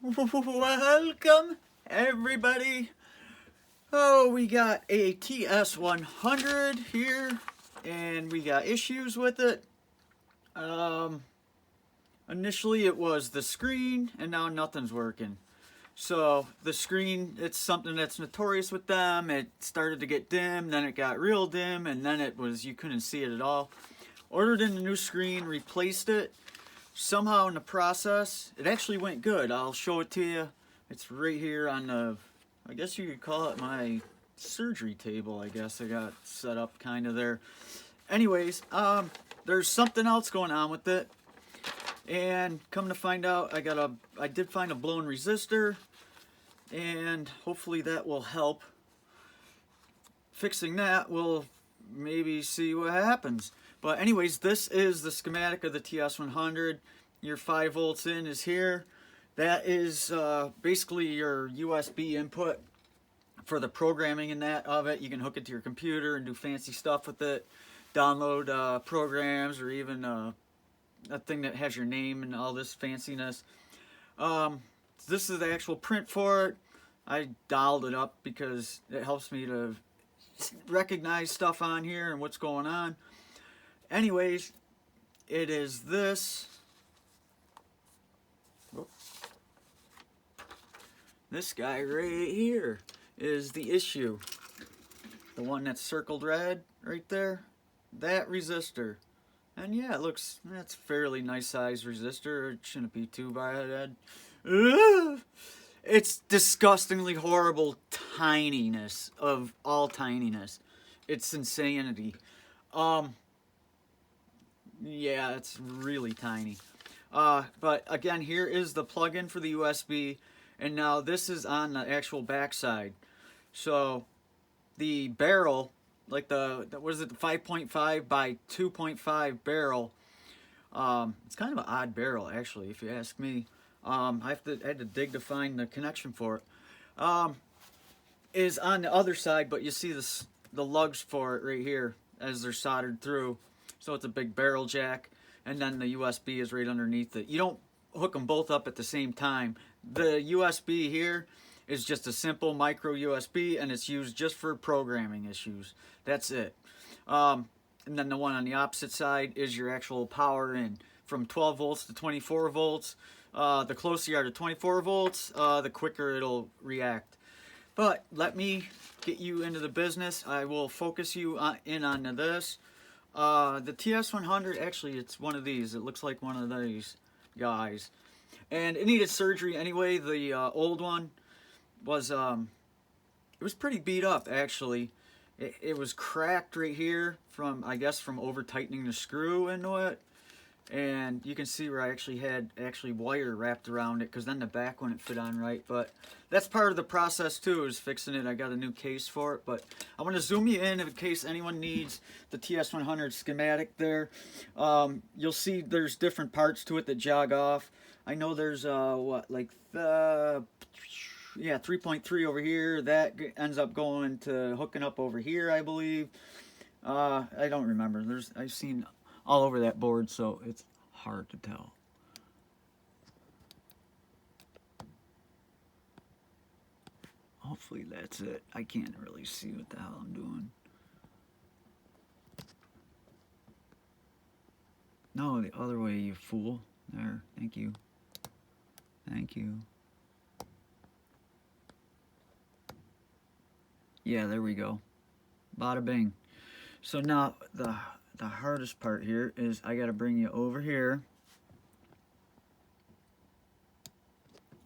Welcome, everybody. Oh, we got a TS100 here, and we got issues with it. Initially it was the screen, and now nothing's working. So the screen, it's something that's notorious with them. It started to get dim, then it got real dim, and then it was, you couldn't see it at all. Ordered in a new screen, replaced it. Somehow in the process, it actually went good. I'll show it to you. It's right here on the, I guess you could call it my surgery table, I guess. I got set up kind of there. Anyways, there's something else going on with it. And come to find out, I did find a blown resistor, and hopefully that will help. Fixing that, we'll maybe see what happens. But anyways, this is the schematic of the TS100. Your 5 volts in is here. That is basically your USB input for the programming in that of it. You can hook it to your computer and do fancy stuff with it. Download programs, or even a thing that has your name and all this fanciness. This is the actual print for it. I dialed it up because it helps me to recognize stuff on here and what's going on. Anyways, it is this. This guy right here is the issue. The one that's circled red right there. That resistor. And yeah, it looks, that's fairly nice size resistor. It shouldn't be too bad. It's disgustingly horrible tininess of all tininess. It's insanity. Yeah, it's really tiny. But again, here is the plug-in for the USB, and now this is on the actual backside. So the barrel, like the what is it, the 5.5 by 2.5 barrel, it's kind of an odd barrel actually, if you ask me. I had to dig to find the connection for it. Is on the other side, but you see the lugs for it right here as they're soldered through. So it's a big barrel jack, and then the USB is right underneath it. You don't hook them both up at the same time. The USB here is just a simple micro USB, and it's used just for programming issues. That's it. And then the one on the opposite side is your actual power in, from 12 volts to 24 volts. The closer you are to 24 volts, the quicker it'll react. But let me get you into the business. I will focus you in on this. The TS100, actually it's one of these. It looks like one of these guys. And it needed surgery anyway. The old one was, it was pretty beat up actually. It was cracked right here from, I guess, from over tightening the screw into it. And you can see where I actually had wire wrapped around it, because then the back wouldn't fit on right. But that's part of the process too, is fixing it. I got a new case for it, but I want to zoom you in case anyone needs the TS100 schematic there. You'll see there's different parts to it that jog off. I know there's what, like the 3.3 over here that ends up going to hooking up over here, I believe. I don't remember. I've seen all over that board, so it's hard to tell. Hopefully that's it. I can't really see what the hell I'm doing. No, the other way, you fool. There, thank you. Thank you. Yeah, there we go. Bada bing. So now the hardest part here is I got to bring you over here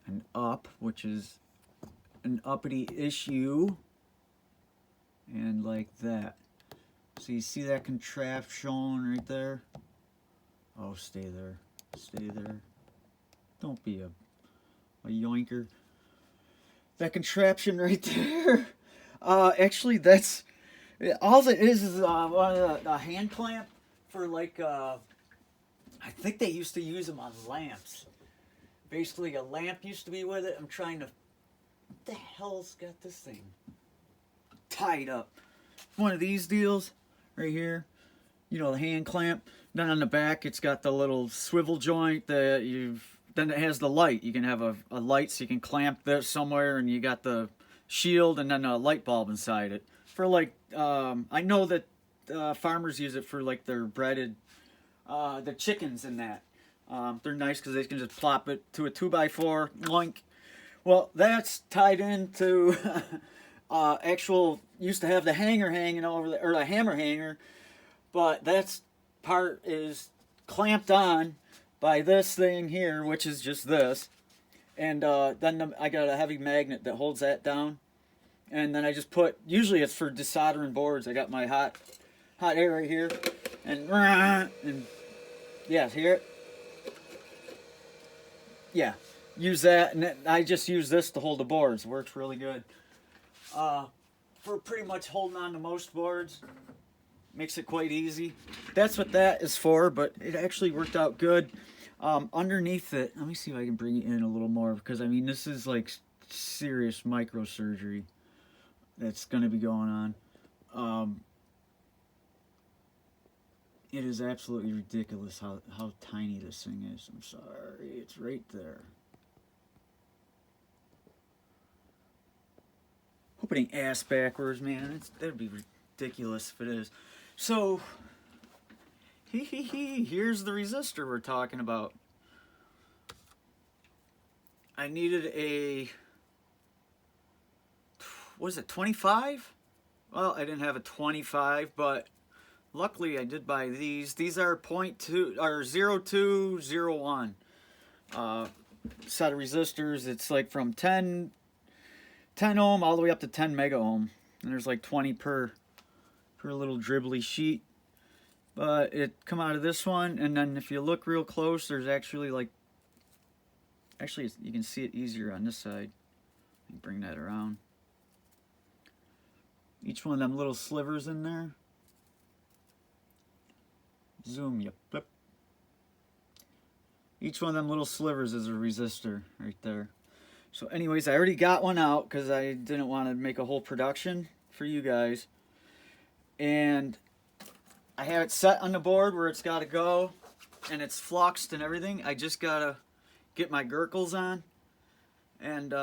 and up, which is an uppity issue, and like that. So you see that contraption right there? Oh, stay there. Stay there. Don't be a yoinker. That contraption right there. Actually, that's all it is a hand clamp for, like, I think they used to use them on lamps. Basically, a lamp used to be with it. I'm trying to, what the hell's got this thing tied up? One of these deals right here. You know, the hand clamp. Then on the back, it's got the little swivel joint that then it has the light. You can have a light so you can clamp this somewhere, and you got the shield and then a light bulb inside it. For like, I know that farmers use it for like their breaded, the chickens and that. They're nice because they can just plop it to a 2x4 link. Well, that's tied into actual, used to have the hanger hanging over the, or the hammer hanger, but that's part is clamped on by this thing here, which is just this. And then I got a heavy magnet that holds that down. And then I just put, usually it's for desoldering boards. I got my hot air right here. And yeah, hear it? Yeah, use that. And I just use this to hold the boards. It works really good. For pretty much holding on to most boards. Makes it quite easy. That's what that is for, but it actually worked out good. Underneath it, let me see if I can bring it in a little more, because I mean, this is like serious microsurgery that's going to be going on. It is absolutely ridiculous how tiny this thing is. I'm sorry, it's right there. Hope it ain't ass backwards, man. That'd be ridiculous if it is. So, here's the resistor we're talking about. I needed a, what is it, 25? Well, I didn't have a 25, but luckily I did buy these. These are 0.2 or 0201 set of resistors. It's like from 10 ohm all the way up to 10 mega ohm, and there's like 20 per little dribbly sheet. But it come out of this one, and then if you look real close, there's actually like, actually you can see it easier on this side. Bring that around. Each one of them little slivers in there. Zoom you flip. Each one of them little slivers is a resistor right there. So anyways, I already got one out because I didn't want to make a whole production for you guys. And I have it set on the board where it's got to go, and it's fluxed and everything. I just got to get my gurkles on and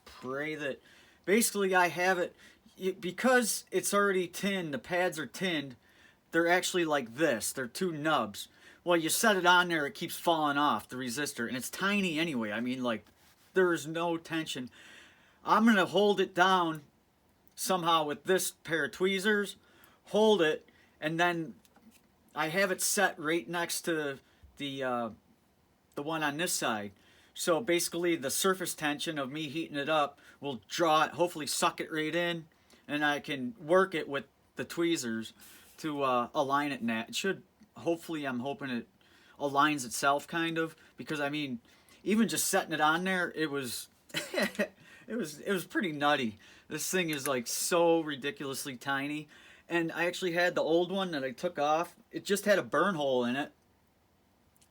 pray that, basically I have it, because it's already tinned, the pads are tinned, they're actually like this. They're two nubs. Well, you set it on there, it keeps falling off, the resistor, and it's tiny anyway. I mean, like, there is no tension. I'm going to hold it down somehow with this pair of tweezers, hold it, and then I have it set right next to the one on this side. So basically the surface tension of me heating it up will draw it, hopefully suck it right in, and I can work it with the tweezers to align it in that. It should, hopefully, I'm hoping it aligns itself kind of, because I mean, even just setting it on there, it was it was pretty nutty. This thing is like so ridiculously tiny. And I actually had the old one that I took off. It just had a burn hole in it,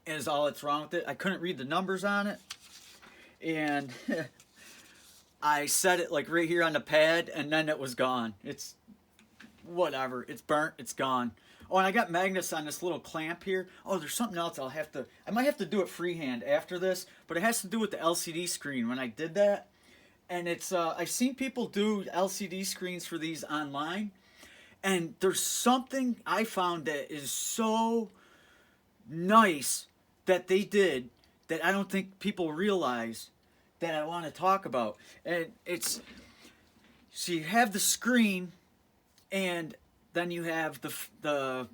is all that's wrong with it. I couldn't read the numbers on it. And I set it like right here on the pad, and then it was gone. It's whatever. It's burnt. It's gone. Oh, and I got magnets on this little clamp here. Oh, there's something else I might have to do it freehand after this, but it has to do with the LCD screen when I did that. And it's, I've seen people do LCD screens for these online, and there's something I found that is so nice that they did that I don't think people realize that I want to talk about. And it's, so you have the screen, and then you have the oh,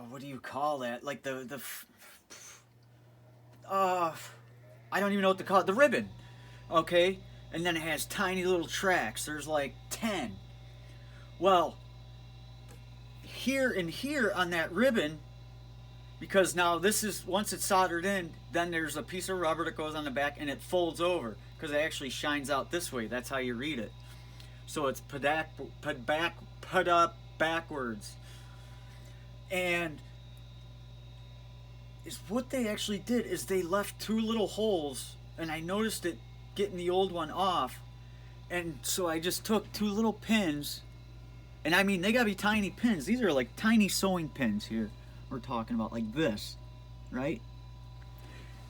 what do you call that? Like I don't even know what to call it. The ribbon, okay? And then it has tiny little tracks. There's like 10. Well, here and here on that ribbon, because now this is, once it's soldered in, then there's a piece of rubber that goes on the back and it folds over because it actually shines out this way. That's how you read it. So it's put up backwards. And is what they actually did is they left two little holes, and I noticed it getting the old one off. And so I just took two little pins, and I mean, they gotta be tiny pins. These are like tiny sewing pins here we're talking about, like this, right?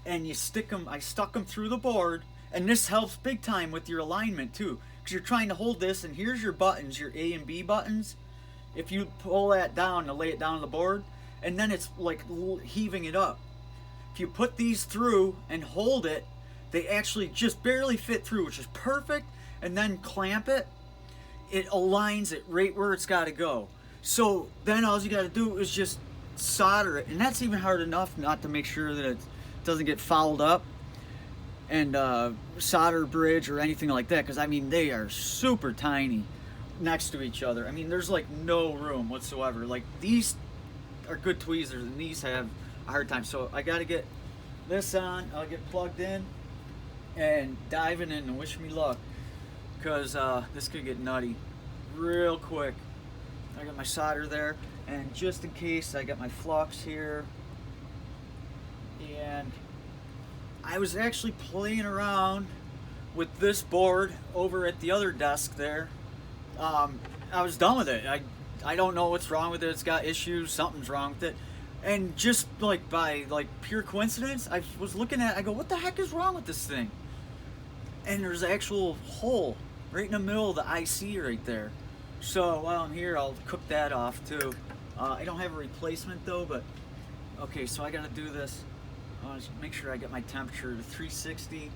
and you stick them. I stuck them through the board, and this helps big time with your alignment too, because you're trying to hold this, and here's your buttons, your A and B buttons. If you pull that down to lay it down on the board, and then it's like heaving it up. If you put these through and hold it, they actually just barely fit through, which is perfect, and then clamp it, it aligns it right where it's got to go. So then all you got to do is just solder it, and that's even hard enough not to make sure that it doesn't get fouled up and solder bridge or anything like that, because I mean they are super tiny next to each other. I mean there's like no room whatsoever. Like these are good tweezers and these have a hard time. So I got to get this on, I'll get plugged in and diving in, and wish me luck, because this could get nutty real quick. I got my solder there, and just in case I got my flux here, and I was actually playing around with this board over at the other desk there. I was done with it. I don't know what's wrong with it. It's got issues, something's wrong with it. And just like by like pure coincidence, I was looking at it, I go, what the heck is wrong with this thing? And there's an actual hole right in the middle of the IC right there. So while I'm here, I'll cook that off too. I don't have a replacement though, but okay, so I gotta do this. Just make sure I get my temperature to 360.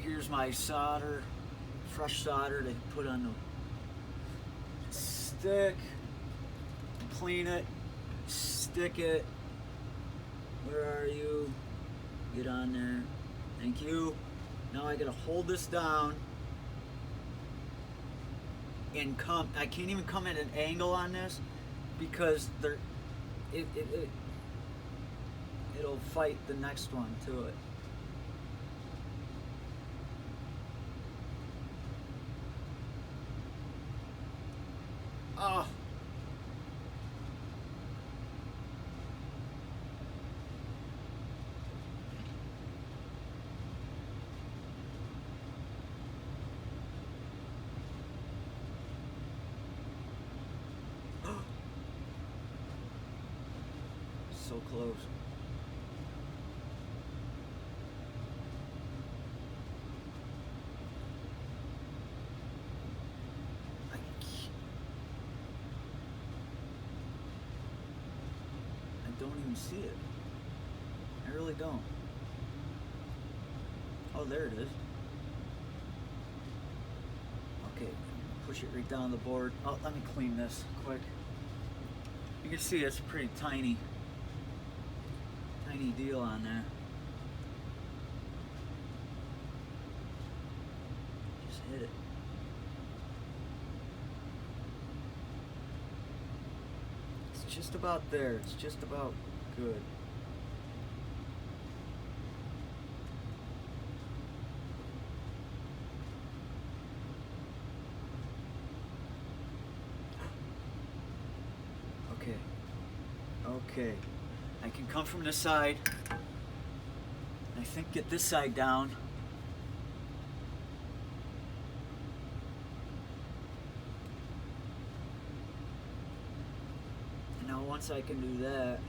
Here's my solder, fresh solder to put on the stick. Clean it, stick it. Where are you? Get on there. Thank you. Now I gotta hold this down and come. I can't even come at an angle on this because it'll fight the next one to it. Oh. So close. I don't even see it. I really don't. Oh, there it is. Okay, push it right down the board. Oh, let me clean this quick. You can see it's pretty tiny deal on there. Just hit it. It's just about there. It's just about good. Okay. Okay. I can come from this side. I think get this side down. And now once I can do that,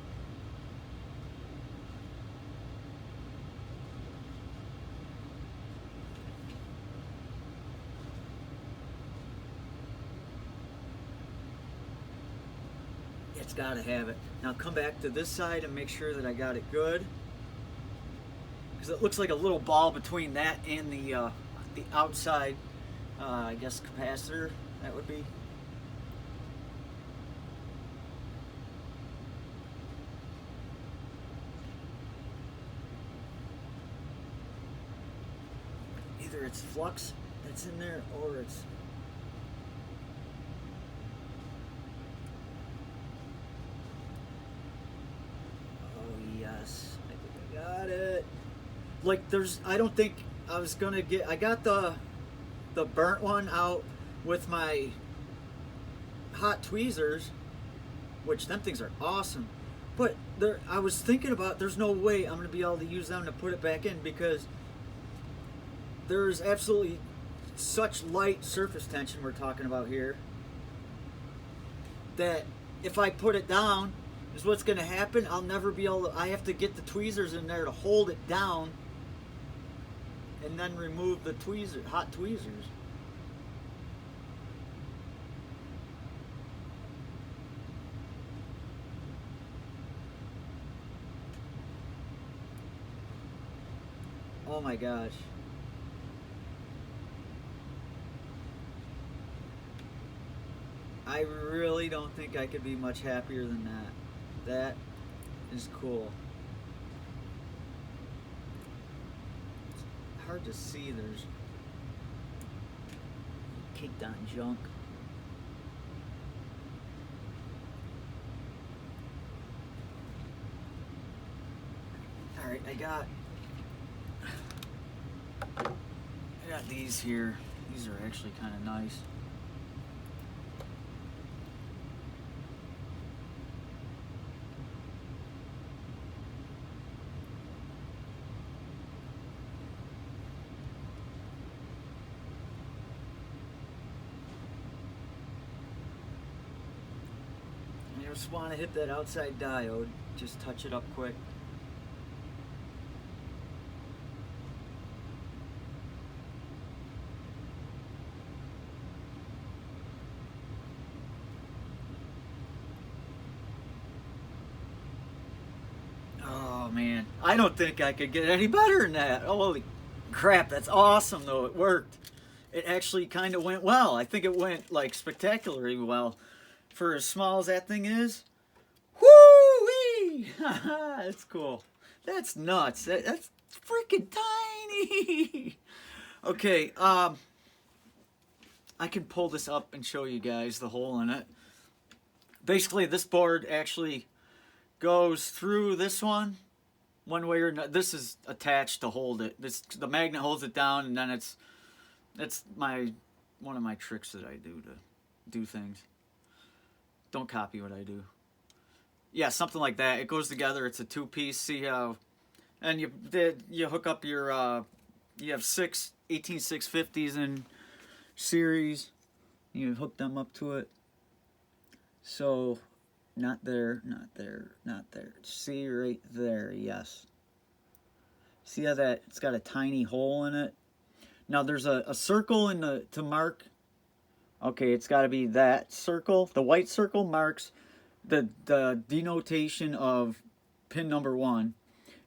it's got to have it. Now come back to this side and make sure that I got it good, because it looks like a little ball between that and the outside, I guess capacitor, that would be. Either it's flux that's in there or it's I think I got it. Like I don't think I was gonna get, I got the burnt one out with my hot tweezers, which them things are awesome. But I was thinking about, there's no way I'm gonna be able to use them to put it back in, because there's absolutely such light surface tension we're talking about here that if I put it down is what's going to happen. I'll never be able to, I have to get the tweezers in there to hold it down and then remove the hot tweezers. Oh my gosh. I really don't think I could be much happier than that. That is cool. It's hard to see. There's caked on junk. Alright, I got these here. These are actually kind of nice. I just want to hit that outside diode. Just touch it up quick. Oh man, I don't think I could get any better than that. Holy crap, that's awesome though. It worked. It actually kind of went well. I think it went like spectacularly well for as small as that thing is. Woo-wee! That's cool. That's nuts. That's freaking tiny. Okay, I can pull this up and show you guys the hole in it. Basically, this board actually goes through this one way or another. This is attached to hold it. The magnet holds it down, and then it's one of my tricks that I do to do things. Don't copy what I do. Yeah, something like that. It goes together. It's a two-piece. See how? And you hook up your you have 6 18650s in series. You hook them up to it. So not there, not there, not there. See right there, yes. See how that it's got a tiny hole in it? Now there's a circle to mark. Okay, it's got to be that circle. The white circle marks the denotation of pin number 1.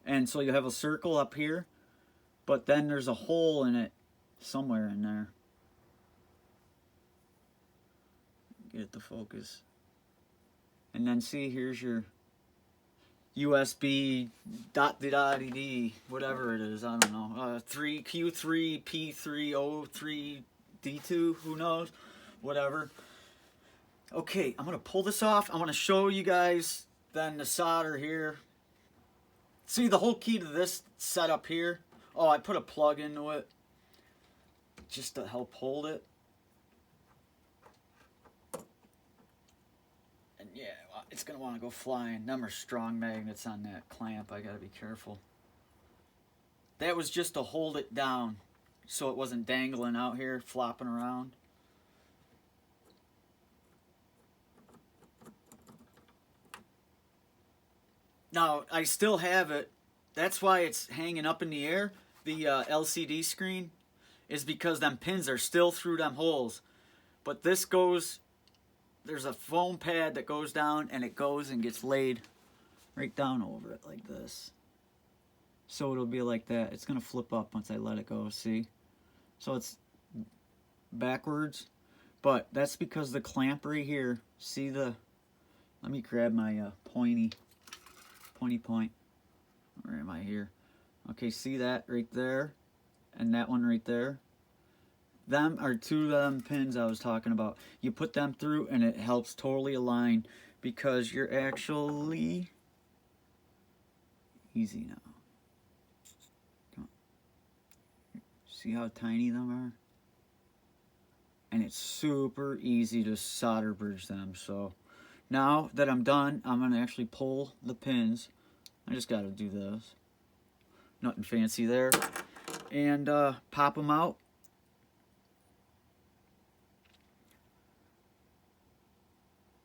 And so you have a circle up here, but then there's a hole in it somewhere in there. Get it to focus. And then see, here's your USB whatever it is, I don't know. Q3, P3, O3, D2, who knows? Whatever. Okay, I'm going to pull this off. I want to show you guys then the solder here. See, the whole key to this setup here. Oh, I put a plug into it just to help hold it. And yeah, it's going to want to go flying. Them are strong magnets on that clamp. I got to be careful. That was just to hold it down so it wasn't dangling out here, flopping around. Now, I still have it. That's why it's hanging up in the air. The LCD screen is because them pins are still through them holes. But this goes, there's a foam pad that goes down, and it goes and gets laid right down over it like this. So it'll be like that. It's going to flip up once I let it go, see? So it's backwards. But that's because the clamp right here, see the, let me grab my pointy point. Where am I here? Okay, see that right there? And that one right there? Them are two of them pins I was talking about. You put them through and it helps totally align because you're actually... Easy now. Come on. See how tiny them are? And it's super easy to solder bridge them. So now that I'm done, I'm going to actually pull the pins. I just got to do this. Nothing fancy there. And pop them out.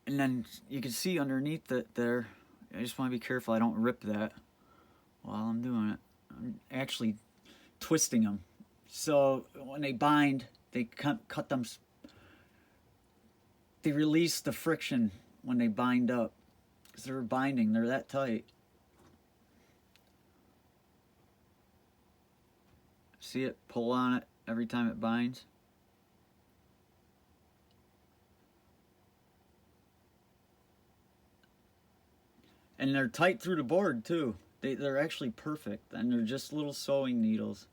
And then you can see underneath it there, I just want to be careful I don't rip that while I'm doing it. I'm actually twisting them. So when they bind, they cut them. They release the friction when they bind up. Because they're binding, they're that tight. See it? Pull on it every time it binds. And they're tight through the board too. They're actually perfect, and they're just little sewing needles.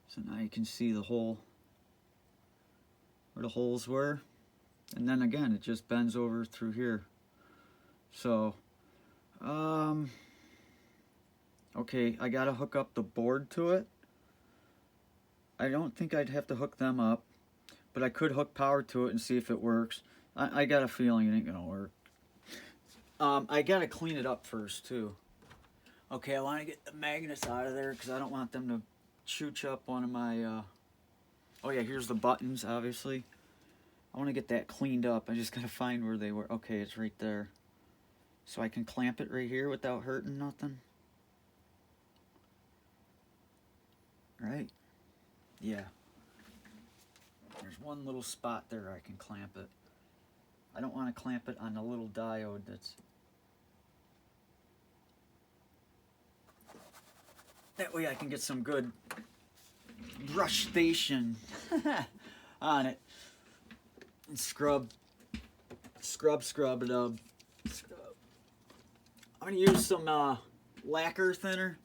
So now you can see the hole, where the holes were, and then again it just bends over through here. So, okay, I gotta hook up the board to it. I don't think I'd have to hook them up, but I could hook power to it and see if it works. I got a feeling it ain't gonna work. I gotta clean it up first too. Okay, I want to get the magnets out of there because I don't want them to chooch up one of my, oh yeah, here's the buttons, obviously. I want to get that cleaned up. I just gotta find where they were. Okay, it's right there. So I can clamp it right here without hurting nothing. Right? Yeah. There's one little spot there I can clamp it. I don't want to clamp it on the little diode that's... That way I can get some good brush station on it. And scrub it up. I'm going to use some lacquer thinner.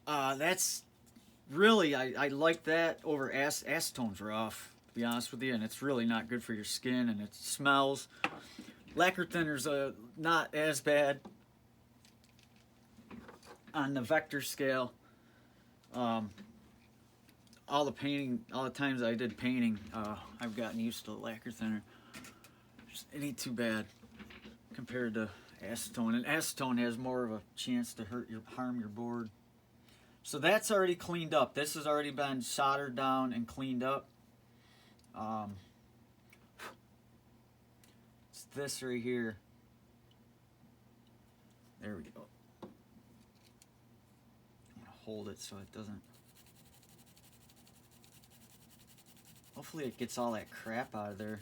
That's really, I like that over acetone's rough, to be honest with you, and it's really not good for your skin, and it smells. Lacquer thinner's not as bad on the vector scale. All the times I did painting, I've gotten used to lacquer thinner. It ain't too bad compared to acetone, and acetone has more of a chance to harm your board. So that's already cleaned up. This has already been soldered down and cleaned up. It's this right here. There we go. I'm gonna hold it so it doesn't. Hopefully it gets all that crap out of there.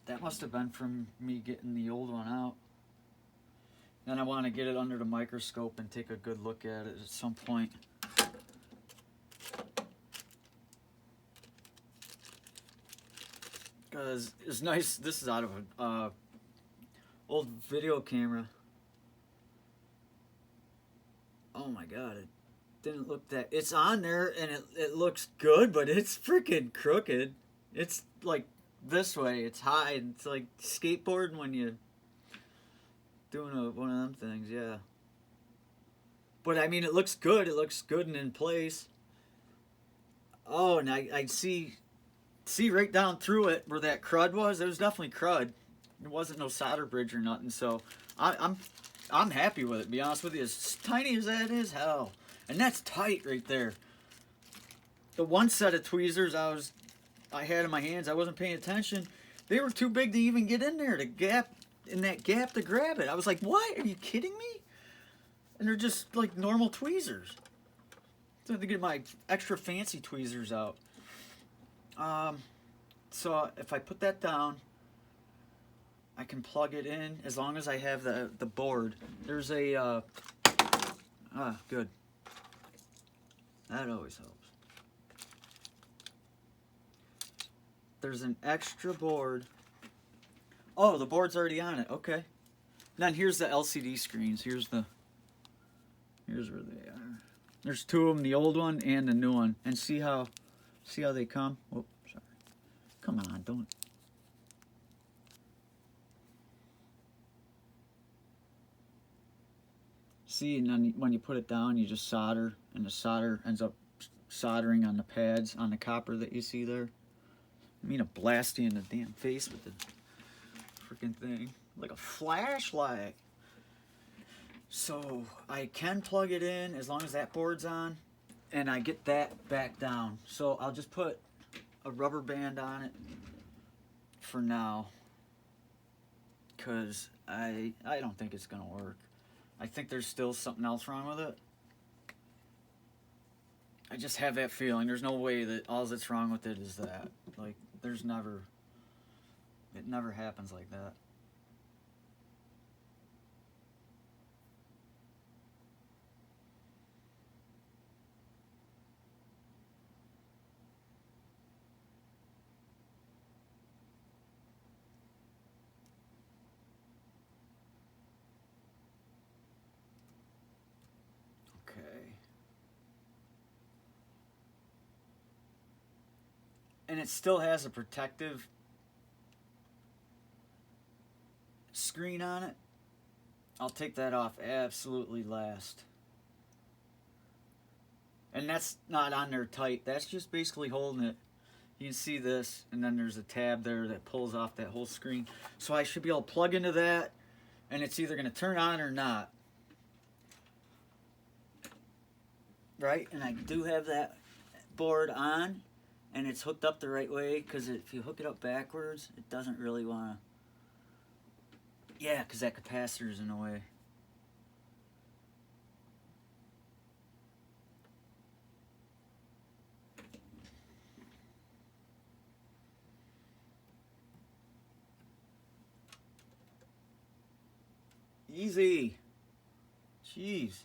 That must have been from me getting the old one out. Then I want to get it under the microscope and take a good look at it at some point. Because it's nice. This is out of an old video camera. Oh my god, it didn't look that... It's on there and it looks good, but it's freaking crooked. It's like this way. It's high. It's like skateboarding when you... doing one of them things, yeah. But I mean, it looks good. It looks good and in place. Oh, and I see right down through it where that crud was. It was definitely crud. It wasn't no solder bridge or nothing. So I'm happy with it. To be honest with you, as tiny as that is, hell, and that's tight right there. The one set of tweezers I had in my hands, I wasn't paying attention. They were too big to even get in there in that gap to grab it. I was like, what? Are you kidding me? And they're just like normal tweezers. So I have to get my extra fancy tweezers out. So if I put that down, I can plug it in as long as I have the board. There's a, good. That always helps. There's an extra board. Oh, the board's already on it. Okay. Then here's the LCD screens. Here's where they are. There's two of them, the old one and the new one. And see how they come? Whoop, sorry. Come on, don't. See, and then when you put it down, you just solder, and the solder ends up soldering on the pads, on the copper that you see there. I mean, to blast you in the damn face with the freaking thing. Like a flashlight. So, I can plug it in as long as that board's on. and I get that back down. So I'll just put a rubber band on it for now, because I don't think it's gonna work. I think there's still something else wrong with it. I just have that feeling. There's no way that all that's wrong with it is that. Like, it never happens like that. Okay. And it still has a protective screen on it. I'll take that off absolutely last. And that's not on there tight. That's just basically holding it. You can see this, and then there's a tab there that pulls off that whole screen. So I should be able to plug into that, and it's either going to turn on or not. Right? And I do have that board on, and it's hooked up the right way, because if you hook it up backwards, it doesn't really want to. Yeah, because that capacitor's in the way. Easy. Jeez.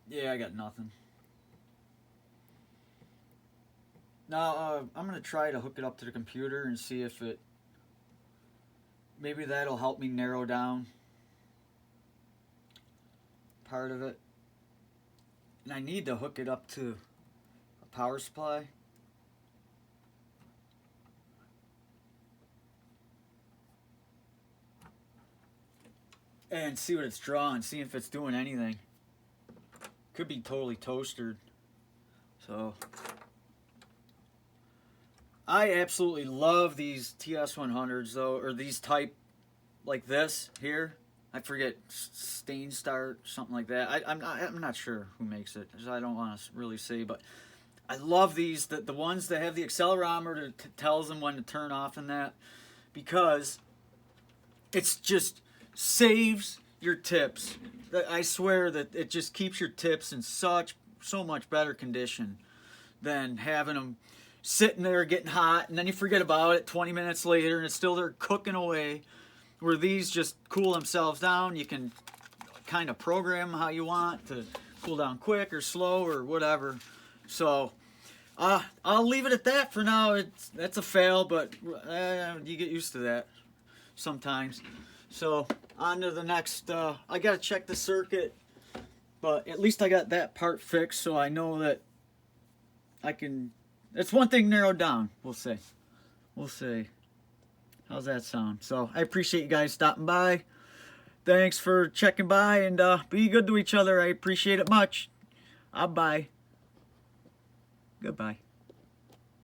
Yeah, I got nothing. Now, I'm going to try to hook it up to the computer and see if it... Maybe that'll help me narrow down part of it. And I need to hook it up to a power supply. And see what it's drawing, see if it's doing anything. Could be totally toastered. So I absolutely love these TS100s though, or these type like this here. I forget, Stain Start, something like that. I'm not sure who makes it, so I don't want to really say, but I love these, the ones that have the accelerometer that tells them when to turn off and that, because it's just saves your tips. I swear that it just keeps your tips in so much better condition than having them sitting there getting hot and then you forget about it 20 minutes later and it's still there cooking away. Where these just cool themselves down, you can kind of program how you want to cool down quick or slow or whatever. So I'll leave it at that for now. That's a fail, but you get used to that sometimes. So on to the next. I gotta check the circuit, but at least I got that part fixed, so I know that I can. It's one thing narrowed down. We'll see. We'll see. How's that sound? So I appreciate you guys stopping by. Thanks for checking by, and be good to each other. I appreciate it much. Bye. Goodbye.